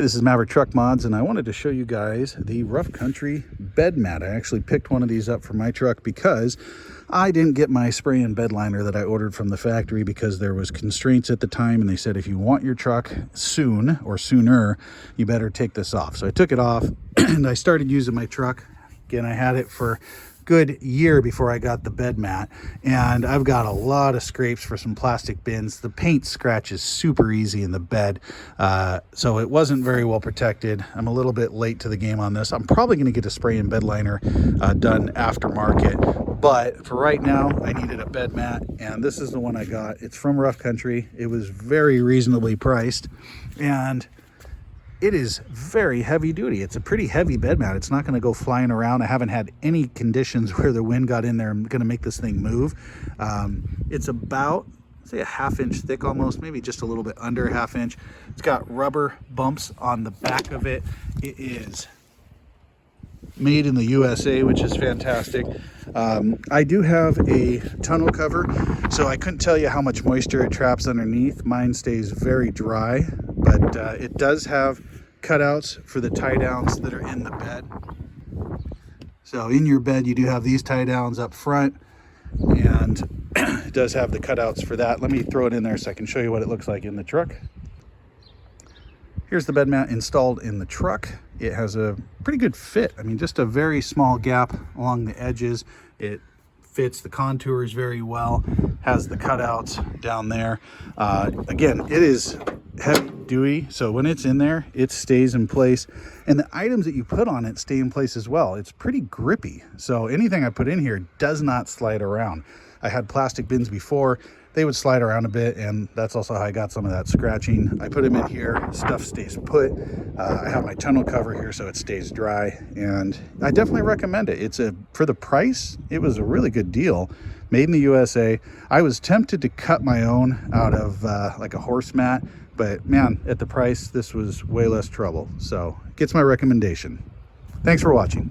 Hi, this is Maverick Truck Mods, and I wanted to show you guys the Rough Country bed mat. I actually picked one of these up for my truck because I didn't get my spray and bed liner that I ordered from the factory because there was constraints at the time, and they said if you want your truck soon or sooner, you better take this off. So I took it off and I started using my truck. Again, I had it for good year before I got the bed mat, and I've got a lot of scrapes for some plastic bins. The paint scratches super easy in the bed, so it wasn't very well protected. I'm a little bit late to the game on this. I'm probably going to get a spray and bed liner done aftermarket, but for right now I needed a bed mat, and this is the one I got. It's from Rough Country. It was very reasonably priced, and it is very heavy duty. It's a pretty heavy bed mat. It's not going to go flying around. I haven't had any conditions where the wind got in there and going to make this thing move. It's about, say, a ½ inch thick almost, maybe just a little bit under a ½ inch. It's got rubber bumps on the back of it. It is made in the USA, which is fantastic. I do have a tonneau cover, so I couldn't tell you how much moisture it traps underneath. Mine stays very dry, but it does have cutouts for the tie downs that are in the bed. So in your bed you do have these tie downs up front, and it does have the cutouts for that. Let me throw it in there so I can show you what it looks like in the truck. Here's the bed mat installed in the truck. It has a pretty good fit. I mean, just a very small gap along the edges. It fits the contours very well, has the cutouts down there. Again, it is heavy duty, so when it's in there, it stays in place. And the items that you put on it stay in place as well. It's pretty grippy, so anything I put in here does not slide around. I had plastic bins before. They would slide around a bit, and that's also how I got some of that scratching. I put them in here, stuff stays put. I have my tonneau cover here so it stays dry, and I definitely recommend it. For the price, it was a really good deal. Made in the USA. I was tempted to cut my own out of like a horse mat, but man, at the price, this was way less trouble. So it gets my recommendation. Thanks for watching.